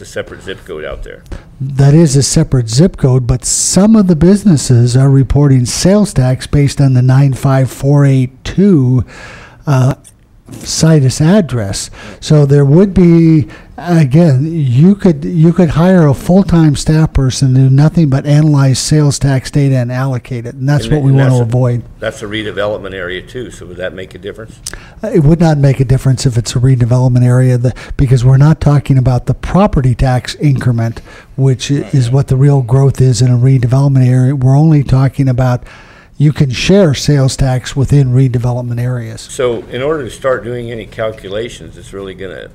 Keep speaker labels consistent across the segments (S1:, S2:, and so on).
S1: It's a separate zip code out there.
S2: That is a separate zip code, but some of the businesses are reporting sales tax based on the 95482 situs address. So there would be, again, you could hire a full-time staff person to do nothing but analyze sales tax data and allocate it, and that's what we want to avoid.
S1: That's a redevelopment area too, so would that make a difference?
S2: It would not make a difference if it's a redevelopment area, because we're not talking about the property tax increment, which is what the real growth is in a redevelopment area. We're only talking about you can share sales tax within redevelopment areas.
S1: So in order to start doing any calculations that's really going to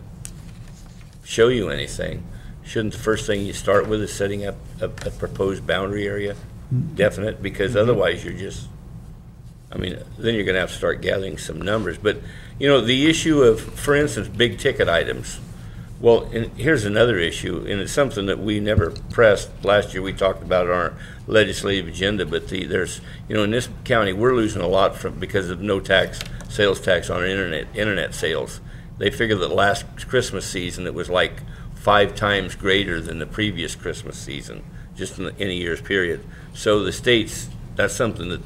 S1: show you anything, shouldn't the first thing you start with is setting up a proposed boundary area definite? Because otherwise you're just, I mean, then you're going to have to start gathering some numbers. But, you know, the issue of, for instance, big ticket items. Well, and here's another issue, and it's something that we never pressed. Last year we talked about it on our legislative agenda, but there's, you know, in this county we're losing a lot because of no sales tax on internet sales. They figure that last Christmas season it was like 5 times greater than the previous Christmas season, just in a year's period. So the states, that's something that,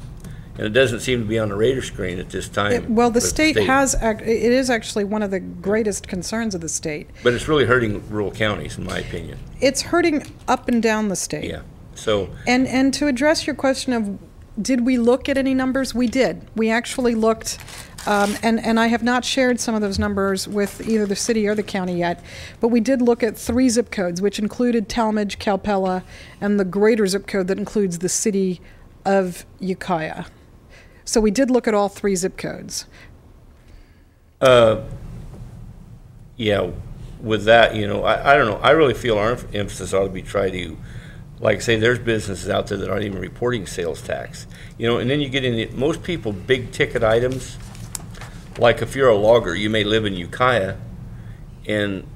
S1: and it doesn't seem to be on the radar screen at this time.
S3: Well, the state has, it is actually one of the greatest concerns of the state.
S1: But it's really hurting rural counties, in my opinion.
S3: It's hurting up and down the state.
S1: Yeah. So.
S3: And to address your question of, did we look at any numbers? We did. We actually looked, and I have not shared some of those numbers with either the city or the county yet, but we did look at 3 zip codes, which included Talmadge, Calpella, and the greater zip code that includes the city of Ukiah. So we did look at all 3 zip codes.
S1: Yeah, with that, you know, I don't know. I really feel our emphasis ought to be try to, like say, there's businesses out there that aren't even reporting sales tax. You know, and then you get in most people, big ticket items, like if you're a logger, you may live in Ukiah and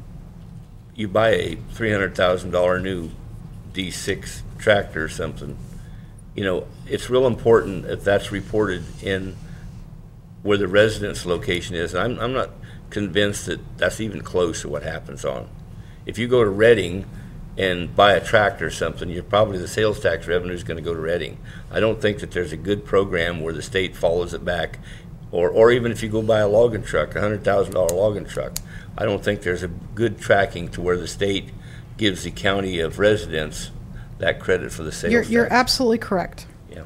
S1: you buy a $300,000 new D6 tractor or something. You know, it's real important if that's reported in where the residence location is. And I'm not convinced that that's even close to what happens on. If you go to Reading and buy a tractor or something, you're probably, the sales tax revenue is going to go to Reading. I don't think that there's a good program where the state follows it back, or even if you go buy a logging truck, a $100,000 logging truck, I don't think there's a good tracking to where the state gives the county of residents that credit for the sales tax.
S3: You're absolutely correct.
S1: Yeah.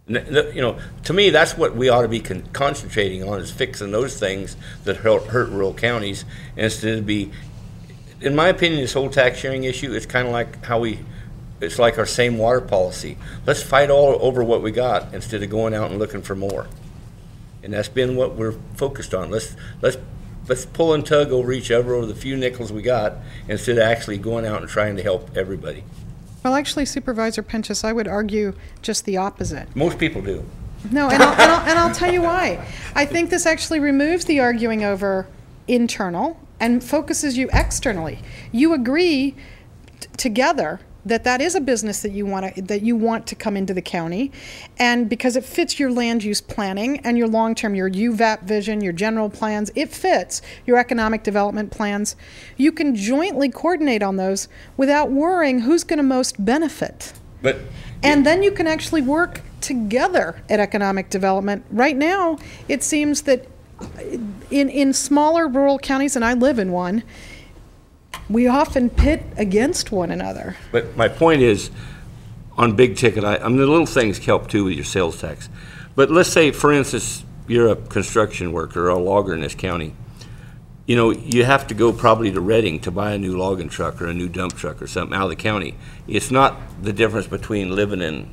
S1: You know, to me, that's what we ought to be concentrating on, is fixing those things that hurt rural counties, instead of in my opinion, this whole tax sharing issue is kind of like it's like our same water policy. Let's fight all over what we got instead of going out and looking for more. And that's been what we're focused on. Let's pull and tug over each other over the few nickels we got, instead of actually going out and trying to help everybody.
S3: Well, actually, Supervisor Pinchas, I would argue just the opposite.
S1: Most people do.
S3: No, and I'll tell you why. I think this actually removes the arguing over internal and focuses you externally. You agree together that is a business that you want to come into the county, and because it fits your land use planning and your long-term, your UVAP vision, your general plans, it fits your economic development plans. You can jointly coordinate on those without worrying who's going to most benefit. And then you can actually work together at economic development. Right now, it seems that in smaller rural counties, and I live in one, we often pit against one another.
S1: But my point is, on big ticket, the little things help too with your sales tax. But let's say, for instance, you're a construction worker or a logger in this county. You know, you have to go probably to Reading to buy a new logging truck or a new dump truck or something out of the county. It's not the difference between living in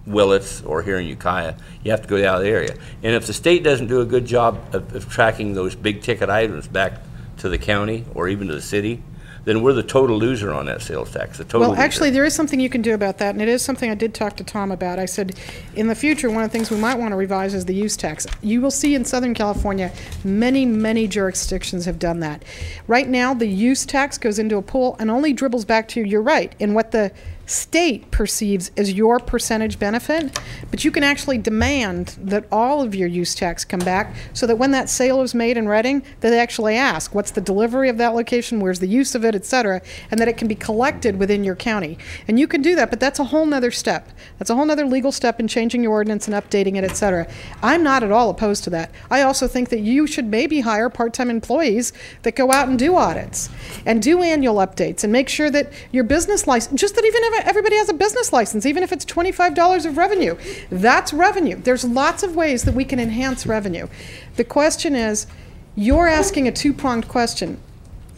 S1: Willits or here in Ukiah. You have to go out of the area. And if the state doesn't do a good job of tracking those big ticket items back to the county or even to the city, then we're the total loser on that sales tax.
S3: Well, actually, there is something you can do about that, and it is something I did talk to Tom about. I said, in the future, one of the things we might want to revise is the use tax. You will see in Southern California, many, many jurisdictions have done that. Right now, the use tax goes into a pool and only dribbles back to, you're right, in what the state perceives as your percentage benefit, but you can actually demand that all of your use tax come back so that when that sale is made in Reading, that they actually ask, what's the delivery of that location, where's the use of it, et cetera, and that it can be collected within your county. And you can do that, but that's a whole nother step. That's a whole nother legal step in changing your ordinance and updating it, et cetera. I'm not at all opposed to that. I also think that you should maybe hire part-time employees that go out and do audits and do annual updates and make sure that your business license, just that even if everybody has a business license, even if it's $25 of revenue, that's revenue. There's lots of ways that we can enhance revenue. The question is, you're asking a two-pronged question.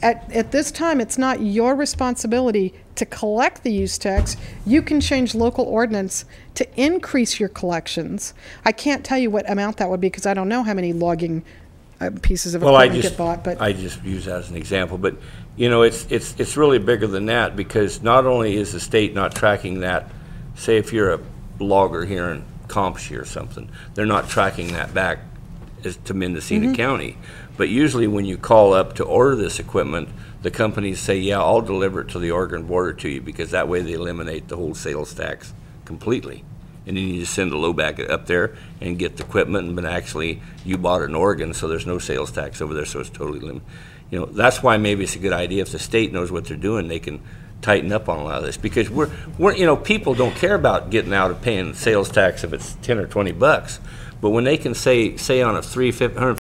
S3: At this time, it's not your responsibility to collect the use tax. You can change local ordinance to increase your collections. I can't tell you what amount that would be because I don't know how many logging pieces of equipment get bought. But
S1: I just use that as an example. But you know, it's really bigger than that, because not only is the state not tracking that, say if you're a logger here in Compshire or something, they're not tracking that back to Mendocino County. But usually when you call up to order this equipment, the companies say, yeah, I'll deliver it to the Oregon border to you, because that way they eliminate the whole sales tax completely. And then you just send a load back up there and get the equipment, but actually you bought it in Oregon, so there's no sales tax over there, so it's totally limited. You know, that's why maybe it's a good idea if the state knows what they're doing, they can tighten up on a lot of this, because we're you know, people don't care about getting out of paying sales tax if it's 10 or 20 bucks. But when they can say on a $150